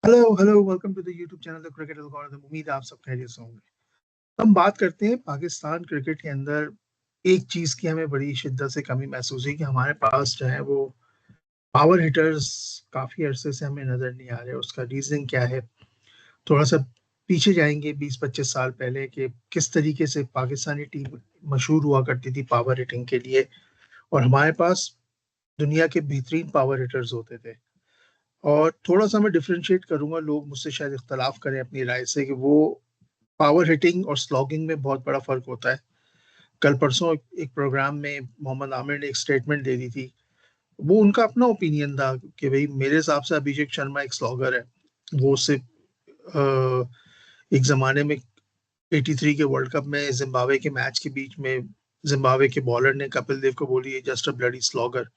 Hello hello welcome to the YouTube channel the cricket algorithm. उम्मीद है आप सब खैरियत से होंगे। हम बात करते हैं पाकिस्तान क्रिकेट के अंदर एक चीज की हमें बड़ी शिद्दत से कमी महसूस हुई कि हमारे पास जो है वो पावर हिटर्स काफी अरसे से हमें नजर नहीं आ रहे। उसका रीजन क्या है? थोड़ा सा पीछे जाएंगे 20-25 साल पहले कि किस तरीके से पाकिस्तानी टीम मशहूर हुआ करती थी पावर हिटिंग के लिए, और हमारे पास दुनिया के बेहतरीन पावर हिटर्स होते थे। और थोड़ा सा मैं डिफरेंशिएट करूंगा, लोग मुझसे शायद इख्तलाफ करें अपनी राय से, कि वो पावर हिटिंग और स्लॉगिंग में बहुत बड़ा फर्क होता है। कल परसों एक प्रोग्राम में मोहम्मद आमिर ने एक स्टेटमेंट दे दी थी। वो उनका अपना ओपिनियन था कि भाई मेरे हिसाब से अभिषेक शर्मा एक स्लॉगर है। वो सिर्फ एक जमाने में 83 के वर्ल्ड कप में जिम्बाब्वे के मैच के बीच में जिम्बाब्वे के बॉलर ने कपिल देव को बोली जस्ट अ ब्लडी स्लॉगर।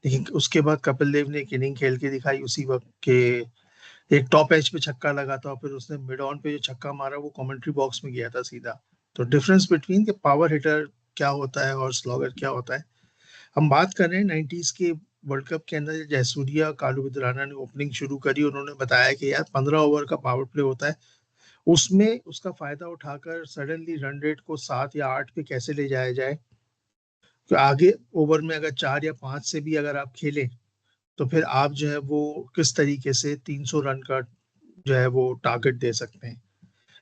लेकिन उसके बाद कपिल देव ने एक इनिंग खेल के दिखाई उसी वक्त के एक टॉप एज पे छक्का लगा था, और फिर उसने मिड ऑन पे जो छक्का मारा वो कमेंट्री बॉक्स में गया था सीधा। तो डिफरेंस बिटवीन के पावर हिटर क्या होता है और स्लॉगर क्या होता है। हम बात कर रहे हैं 90s के वर्ल्ड कप के अंदर जयसूर्या कालू विद्राना ने ओपनिंग शुरू करी। उन्होंने बताया कि यार 15 ओवर का पावर प्ले होता है, उसमें उसका फायदा उठाकर सडनली रन रेट को 7 या 8 पे कैसे ले जाया जाए। तो आगे ओवर में अगर 4 या 5 से भी अगर आप खेलें तो फिर आप जो है वो किस तरीके से 300 रन का जो है वो टारगेट दे सकते हैं,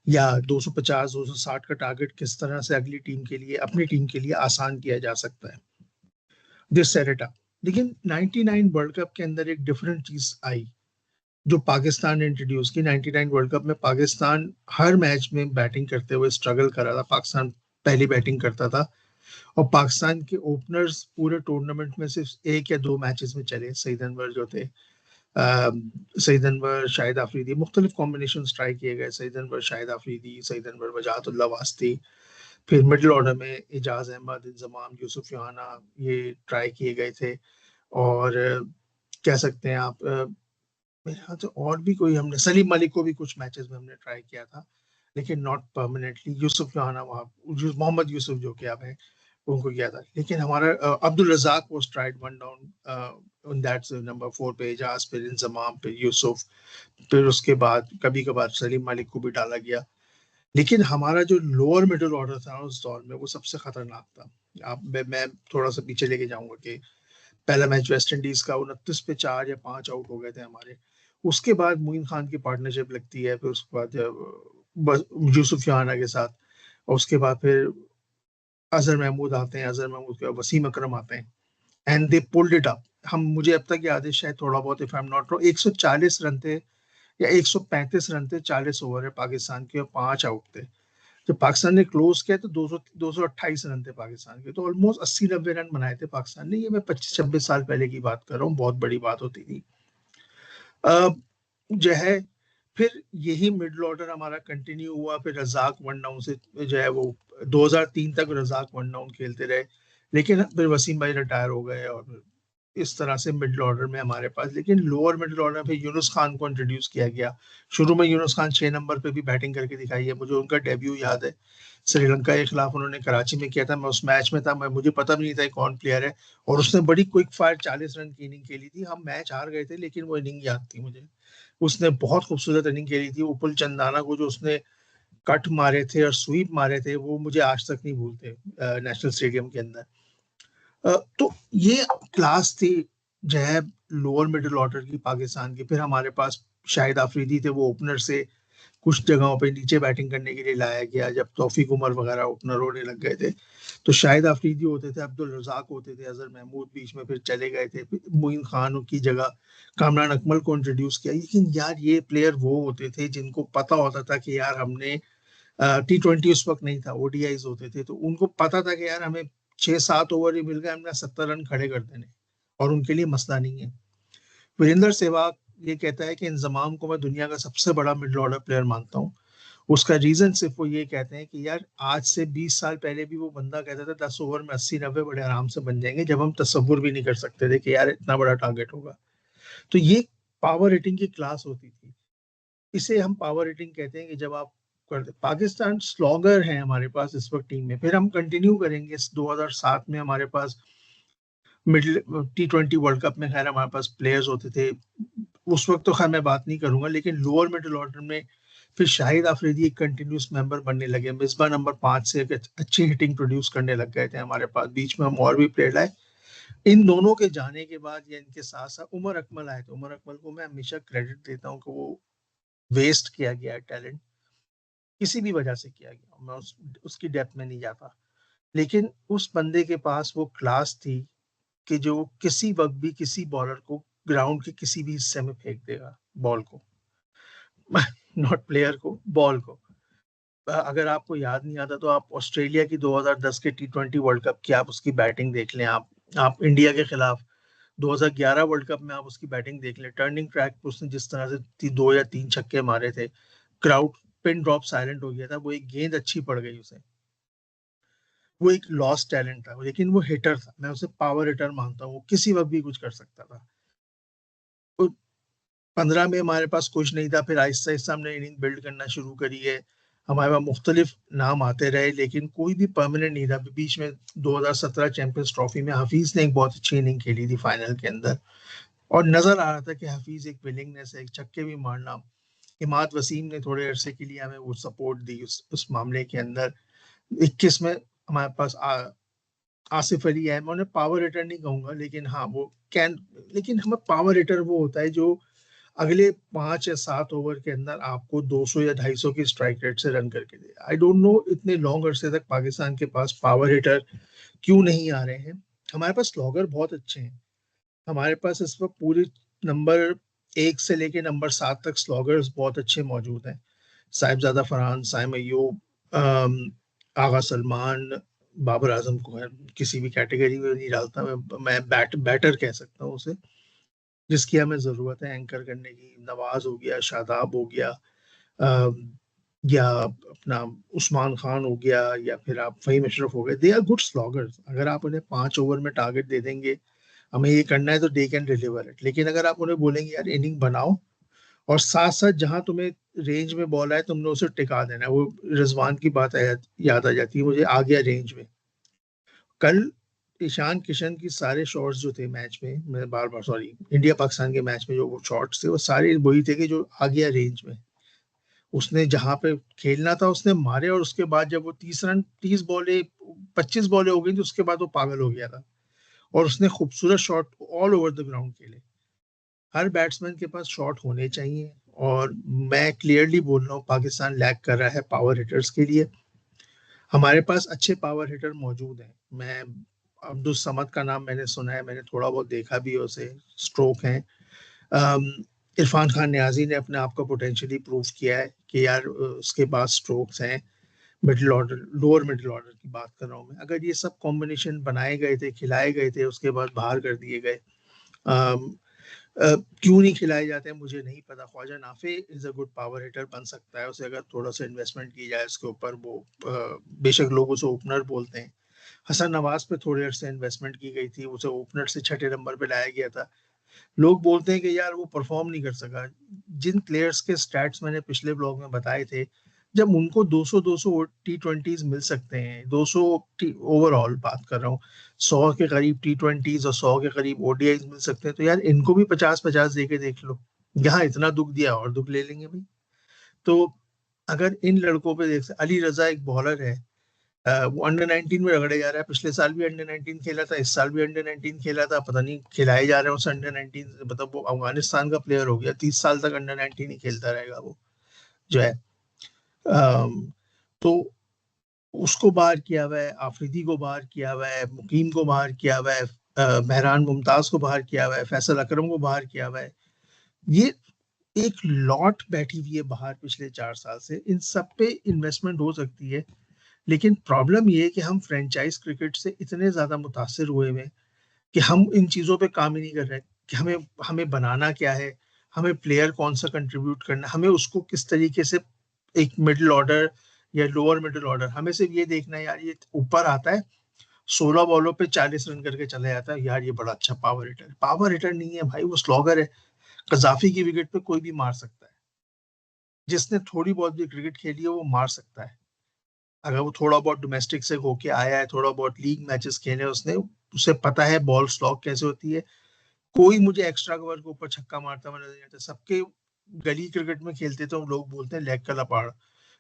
या 250 260 का टारगेट किस तरह से अगली टीम के लिए अपनी टीम के लिए आसान किया जा सकता है। This set it up. लेकिन 99 वर्ल्ड कप के अंदर एक डिफरेंट चीज आई जो पाकिस्तान ने इंट्रोड्यूस की। 99 वर्ल्ड कप में पाकिस्तान हर मैच में बैटिंग करते हुए स्ट्रगल कर रहा था। पाकिस्तान पहली बैटिंग करता था, और पाकिस्तान के ओपनर्स पूरे टूर्नामेंट में सिर्फ एक या दो मैचेस में चले। सईद अनवर जो थे, सईद अनवर, शाहिद आफरीदी, मुख्तलिफ कॉम्बिनेशन ट्राई किए गए। सईद अनवर, शाहिद आफरीदी, सईद अनवर, वजाहतुल्लाह वास्ती। फिर मिडिल ऑर्डर में एजाज अहमद, इंजमाम, यूसुफ योहाना, ये ट्राई किए गए थे। और कह सकते हैं आप, मेरे ख्याल से और भी कोई, हमने सलीम मलिक को भी कुछ मैचेस में हमने ट्राई किया था, लेकिन नॉट परमानेंटली। यूसुफ योहाना वहाँ, मोहम्मद यूसुफ जो कि आप हैं, उनको किया था। लेकिन हमारा Abdul Razzaq was tried one down on that number 4 पे एजाज, फिर इंजमाम, फिर यूसुफ। फिर उसके बाद कभी कभार सलीम मलिक को भी डाला गया। लेकिन हमारा जो लोअर मिडिल ऑर्डर था उस दौर में वो सबसे खतरनाक था। मैं थोड़ा सा पीछे लेके जाऊंगा कि पहला मैच वेस्ट इंडीज का 29 पे 4 या 5 आउट हो गए थे हमारे। उसके बाद मोइन खान की पार्टनरशिप लगती है, फिर उसके बाद यूसुफ याना के साथ, और उसके बाद फिर अजहर महमूद आते हैं। अजहर महमूद के बाद वसीम अकरम आते हैं, and they pulled it up. हम, मुझे अब तक याद है, शायद थोड़ा बहुत, if I am not wrong, 140 run थे या 135 रन थे। 40 ओवर है पाकिस्तान के और 5 आउट थे। जब पाकिस्तान ने क्लोज किया तो 228 रन थे पाकिस्तान के। तो ऑलमोस्ट 80-90 रन बनाए थे पाकिस्तान ने। ये मैं 25-26 साल पहले की बात कर रहा हूँ, बहुत बड़ी बात होती थी। अब जो है, फिर यही मिडिल ऑर्डर हमारा कंटिन्यू हुआ। फिर रजाक वन डाउन से जो है वो 2003 तक रजाक वन डाउन खेलते रहे। लेकिन फिर वसीम भाई रिटायर हो गए, और इस तरह से मिडिल ऑर्डर में हमारे पास, लेकिन लोअर मिडिल ऑर्डर में यूनुस खान को इंट्रोड्यूस किया गया। शुरू में यूनुस खान 6 नंबर पे भी बैटिंग करके दिखाई है। मुझे उनका डेब्यू याद है, श्रीलंका के खिलाफ उन्होंने कराची में किया था। मैं उस मैच में था, मैं, मुझे पता भी नहीं था कौन प्लेयर है। और उसने बड़ी क्विक फायर 40 रन की इनिंग खेली थी। हम मैच हार गए थे, लेकिन वो इनिंग याद थी मुझे। उसने बहुत खूबसूरत इनिंग खेली थी। उपल चंदाना को जो उसने कट मारे थे और स्वीप मारे थे, वो मुझे आज तक नहीं भूलते नेशनल स्टेडियम के अंदर। तो ये क्लास थी जो है लोअर मिडिल ऑर्डर की पाकिस्तान की। फिर हमारे पास शाहिद आफरीदी थे, वो ओपनर से कुछ जगहों पे नीचे बैटिंग करने के लिए लाया गया जब तौफीक उमर वगैरह ओपनर होने लग गए थे। तो शाहिद आफरीदी होते थे, अब्दुल रजाक होते थे, अजहर महमूद बीच में फिर चले गए थे। फिर मोइन खान की जगह कामरान अकमल को इंट्रोड्यूस किया। लेकिन यार ये प्लेयर वो होते थे जिनको पता होता था कि यार हमने, T20 उस वक्त नहीं था, ओडीआईज होते थे, तो उनको पता था कि यार हमें 6-7 ओवर ही मिल गए, हमने 70 रन खड़े कर देने, और उनके लिए मसला नहीं है। वीरेंद्र सहवाग ये कहता है कि इंजमाम को मैं दुनिया का सबसे बड़ा मिडिल ऑर्डर प्लेयर मानता हूँ। उसका रीजन सिर्फ वो ये कहते हैं कि यार आज से 20 साल पहले भी वो बंदा कहता था 10 ओवर में 80-90 बड़े आराम से बन जाएंगे, जब हम तस्वुर भी नहीं कर सकते थे कि यार इतना बड़ा टारगेट होगा। तो ये पावर रेटिंग की क्लास होती थी। इसे हम पावर रेटिंग कहते हैं कि जब आप करते। पाकिस्तान स्लॉगर है हमारे पास इस वक्त टीम में। फिर हम कंटिन्यू करेंगे 2007 में हमारे पास मिडिल T20 वर्ल्ड कप में खैर हमारे पास प्लेयर्स होते थे उस वक्त, तो खैर मैं बात नहीं करूंगा, लेकिन लोअर मिडिल ऑर्डर में फिर शाहिद आफरीदी एक कंटिन्यूस मेंबर बनने लगे, मिसबा नंबर 5 से एक अच्छी हिटिंग प्रोड्यूस करने लग गए थे हमारे पास, बीच में हम और भी प्लेयर आए। इन दोनों के जाने के बाद या इनके साथ साथ उमर अकमल आए थे। उमर अकमल को मैं हमेशा क्रेडिट देता हूँ कि वो वेस्ट किया गया टैलेंट, किसी भी वजह से किया गया, मैं उसकी डेप्थ में नहीं जाता, लेकिन उस बंदे के पास वो क्लास थी कि जो किसी वक्त भी किसी बॉलर को ग्राउंड के किसी भी हिस्से में फेंक देगा बॉल को नॉट प्लेयर को, बॉल को। अगर आपको याद नहीं आता तो आप ऑस्ट्रेलिया की 2010 के T20 वर्ल्ड कप की आप उसकी बैटिंग देख लें, आप इंडिया के खिलाफ 2011 वर्ल्ड कप में आप उसकी बैटिंग देख लें, टर्निंग ट्रैक पर उसने जिस तरह से 2 या 3 छक्के मारे थे, क्राउड पिन ड्रॉप साइलेंट हो गया था, वो एक गेंद अच्छी पड़ गई उसे, वो एक लॉस्ट टैलेंट था, लेकिन वो हिटर था, मैं उसे पावर हिटर मानता हूँ, वो किसी वक्त भी कुछ कर सकता था। तो 15 में हमारे पास कुछ नहीं था, फिर आहिस्ता आहिस्ता हमने इनिंग बिल्ड करना शुरू करी है, हमारे पास मुख्तलिफ नाम आते रहे, लेकिन कोई भी परमानेंट नहीं था। बीच में 2017 चैंपियंस ट्रॉफी में हफीज ने एक बहुत अच्छी इनिंग खेली थी फाइनल के अंदर, और नजर आ रहा था कि हफीज एक विलिंगनेस है, एक छक्के भी मारना। इमाद वसीम ने थोड़े अरसे के लिए हमें वो सपोर्ट दी उस मामले के अंदर। 21 में हमारे पास आसिफ अली है, मैं उन्हें पावर हिटर नहीं कहूंगा, लेकिन हाँ वो कैन, लेकिन हमें पावर हिटर वो होता है जो अगले 5 या 7 ओवर के अंदर आपको 200 या 250 की स्ट्राइक रेट से रन करके दे। आई डोंट नो इतने लॉन्ग अरसे तक पाकिस्तान के पास पावर हिटर क्यों नहीं आ रहे हैं। हमारे पास स्लॉगर बहुत अच्छे हैं, हमारे पास इस वक्त पूरे नंबर 1 से लेके नंबर 7 तक स्लॉगर्स बहुत अच्छे मौजूद हैं। साहिबजादा फरहान, साइम अयूब, आगा सलमान, बाबर आजम को है, किसी भी कैटेगरी में नहीं डालता, मैं बैटर कह सकता हूँ उसे, जिसकी हमें ज़रूरत है एंकर करने की। नवाज हो गया, शादाब हो गया, अम, या अपना उस्मान खान हो गया, या फिर आप फ़हीम अशरफ हो गए, दे आर गुड स्लॉगर्स। अगर आप उन्हें 5 ओवर में टारगेट दे देंगे, हमें ये करना है, तो दे कैन डिलीवर इट। लेकिन अगर आप उन्हें बोलेंगे यार इनिंग बनाओ, और साथ साथ जहां तुम्हें रेंज में बॉल आए तुमने उसे टिका देना है, वो रिजवान की बात याद आ जाती है मुझे, आ गया रेंज में। कल ईशान किशन की सारे शॉट्स जो थे मैच में, मैं बार बार सॉरी, इंडिया पाकिस्तान के मैच में जो वो शॉट्स थे वो सारे वही थे कि जो आ गया रेंज में, उसने जहां पे खेलना था उसने मारे, और उसके बाद जब वो 30 रन 30 बॉलें 25 बॉलें हो गई तो उसके बाद वो पागल हो गया था, और उसने खूबसूरत shot all over the ground खेले। हर बैट्समैन के पास शॉट होने चाहिए, और मैं क्लियरली बोल रहा हूँ पाकिस्तान लैग कर रहा है पावर हिटर्स के लिए। हमारे पास अच्छे पावर हिटर मौजूद हैं, मैं अब्दुल समद का नाम मैंने सुना है, मैंने थोड़ा बहुत देखा भी है उसे, स्ट्रोक हैं। अम, इरफान खान नियाजी ने अपने आप को पोटेंशियली प्रूव किया है कि यार उसके पास स्ट्रोक्स हैं। Middle order, lower middle order की बात कर रहा हूँ मैं, अगर ये सब कॉम्बिनेशन बनाए गए थे, खिलाए गए थे, उसके बाद बाहर कर दिए गए, क्यों नहीं खिलाए जाते हैं मुझे नहीं पता। Khawaja Nafay is a good power hitter, बन सकता है उसे अगर थोड़ा सा इन्वेस्टमेंट की जाए उसके ऊपर, वो बेशक लोग उसे ओपनर बोलते हैं। हसन नवाज पे थोड़े अरसे इन्वेस्टमेंट की गई थी, उसे ओपनर से 6 नंबर पे लाया गया था, लोग बोलते हैं कि यार वो परफॉर्म नहीं कर सका। जिन प्लेयर्स के स्टैट्स मैंने पिछले ब्लॉग में बताए थे, जब उनको 200 T20s मिल सकते हैं, 200 ओवरऑल बात कर रहा हूँ, 100 के करीब T20s और 100 के करीब ODIs मिल सकते हैं, तो यार इनको भी 50-50 दे के देख लो। यहाँ इतना दुख दिया और दुख ले लेंगे भाई। तो अगर इन लड़कों पे देख, अली रजा एक बॉलर है, वो अंडर 19 में रगड़े जा रहा है, पिछले साल भी अंडर 19 खेला था, इस साल भी अंडर 19 खेला था, पता नहीं खिलाए जा रहे हैं उसे अंडर 19, मतलब वो अफगानिस्तान का प्लेयर हो गया, 30 साल तक अंडर 19 ही खेलता रहेगा वो जो है। अम, तो उसको बाहर किया हुआ है, आफरीदी को बाहर किया हुआ है, मुकीम को बाहर किया हुआ है, महरान मुमताज को बाहर किया हुआ है, फैसल अकरम को बाहर किया हुआ है। ये एक लॉट बैठी हुई है बाहर पिछले 4 साल से, इन सब पे इन्वेस्टमेंट हो सकती है। लेकिन प्रॉब्लम ये है कि हम फ्रेंचाइज क्रिकेट से इतने ज्यादा मुतासिर हुए हैं कि हम इन चीजों पे काम ही नहीं कर रहे कि हमें हमें बनाना क्या है, हमें प्लेयर कौन सा कंट्रीब्यूट करना है, हमें उसको किस तरीके से एक मिडिल ऑर्डर या लोअर मिडिल ऑर्डर, हमें सिर्फ ये देखना है यार ये ऊपर आता है 16 बॉलों पे 40 रन करके चले जाता है, यार ये बड़ा अच्छा पावर हिटर। पावर हिटर नहीं है भाई, वो स्लॉगर है। कजाफी की विकेट पे कोई भी मार सकता है, जिसने थोड़ी बहुत भी क्रिकेट खेली है वो मार सकता है। अगर वो थोड़ा बहुत डोमेस्टिक से होके आया है, थोड़ा बहुत लीग मैचेस खेले उसने, उसे पता है बॉल स्लॉग कैसे होती है। कोई मुझे एक्स्ट्रा कवर के ऊपर छक्का मारता हुआ नजर नहीं आता। सबके गली क्रिकेट में खेलते तो लोग बोलते हैं लेग का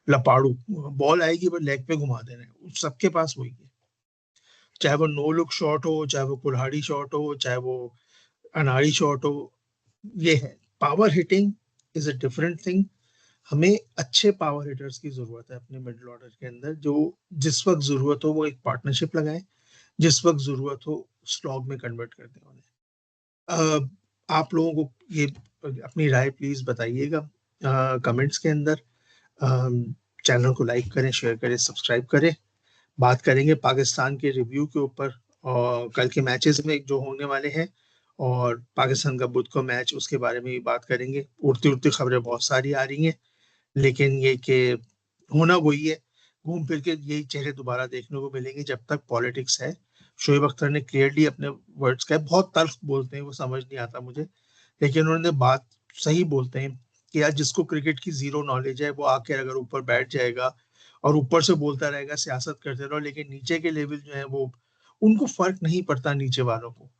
लपाड़ू, बॉल आएगी पर लेग पे घुमा देना है, सबके पास वही है। चाहे वो नो लुक शॉट हो, चाहे वो कुल्हाड़ी शॉट हो, चाहे वो अनाड़ी शॉट हो, ये है। Power hitting is a different thing. हमें अच्छे पावर हिटर्स की जरूरत है अपने मिडिल ऑर्डर के अंदर, जो जिस वक्त जरूरत हो वो एक पार्टनरशिप लगाए, जिस वक्त जरूरत हो स्लॉग में कन्वर्ट कर दें उन्हें। आप लोगों को ये अपनी राय प्लीज बताइएगा कमेंट्स के अंदर। चैनल को लाइक करें, शेयर करें, सब्सक्राइब करें। बात करेंगे पाकिस्तान के रिव्यू के ऊपर और कल के मैचेस में जो होने वाले हैं, और पाकिस्तान का बुध को मैच उसके बारे में भी बात करेंगे। उड़ती उड़ती खबरें बहुत सारी आ रही हैं, लेकिन ये कि होना वही है, घूम फिर के यही चेहरे दोबारा देखने को मिलेंगे जब तक पॉलिटिक्स है। शोएब अख्तर ने क्लियरली अपने वर्ड्स का, बहुत तल्ख बोलते हैं, वो समझ नहीं आता मुझे, लेकिन उन्होंने बात सही बोलते हैं कि यार जिसको क्रिकेट की जीरो नॉलेज है वो आके अगर ऊपर बैठ जाएगा और ऊपर से बोलता रहेगा सियासत करते रहो, लेकिन नीचे के लेवल जो है वो, उनको फर्क नहीं पड़ता नीचे वालों को।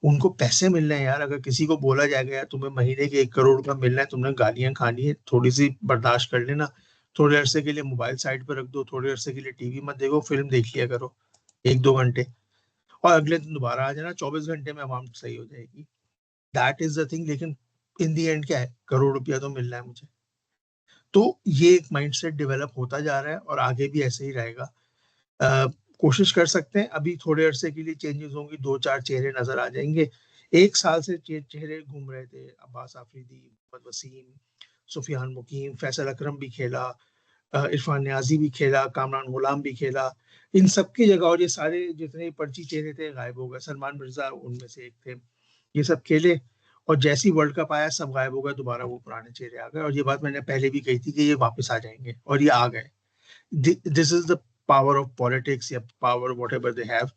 उनको पैसे मिल रहे हैं यार। अगर किसी को बोला जाएगा यार तुम्हें महीने के 1 करोड़ का मिल रहा है, तुमने गालियां खानी है, थोड़ी सी बर्दाश्त कर लेना, थोड़े अरसे के लिए मोबाइल साइड पर रख दो, थोड़े अरसे के लिए टीवी मत देखो, फिल्म देख लिया करो 1-2 घंटे, और अगले दिन दोबारा आ जाना, 24 घंटे में अमाउंट सही हो जाएगी। That is the thing. लेकिन इन दी एंड क्या है, करोड़ रुपया तो मिल रहा है मुझे। तो ये एक माइंडसेट डेवलप होता जा रहा है और आगे भी ऐसे ही रहेगा। अ, कोशिश कर सकते हैं, अभी थोड़े अरसे के लिए चेंजेस होंगी, 2-4 चेहरे नजर आ जाएंगे। 1 साल से चेहरे घूम रहे थे, अब्बास आफरीदी, मोहम्मद वसीम, सुफियान मुकीम, फैसल अकरम भी खेला, इरफान न्याजी भी खेला, कामरान गुलाम भी खेला, इन सब की जगह, और ये सारे जितने पर्ची चेहरे थे गायब हो गए, सलमान मिर्जा उनमें से एक थे, ये सब खेले, और जैसी वर्ल्ड कप आया सब गायब हो गए, दोबारा वो पुराने चेहरे आ गए। और ये बात मैंने पहले भी कही थी कि ये वापस आ जाएंगे, और ये आ गए। This is the power of politics, या power whatever they have,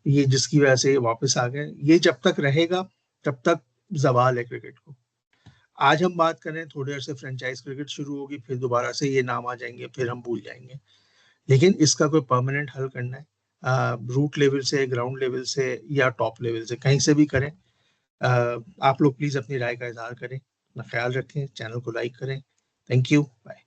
ये जिसकी वजह से ये वापस आ गए। ये जब तक रहेगा तब तक जवाल है क्रिकेट को। आज हम बात करें, थोड़ी देर से फ्रेंचाइज क्रिकेट शुरू होगी, फिर दोबारा से ये नाम आ जाएंगे, फिर हम भूल जाएंगे। लेकिन इसका कोई परमानेंट हल करना है, रूट लेवल से, ग्राउंड लेवल से, या टॉप लेवल से, कहीं से भी करें। आप लोग प्लीज अपनी राय का इजहार करें, अपना ख्याल रखें, चैनल को लाइक करें। Thank you, bye.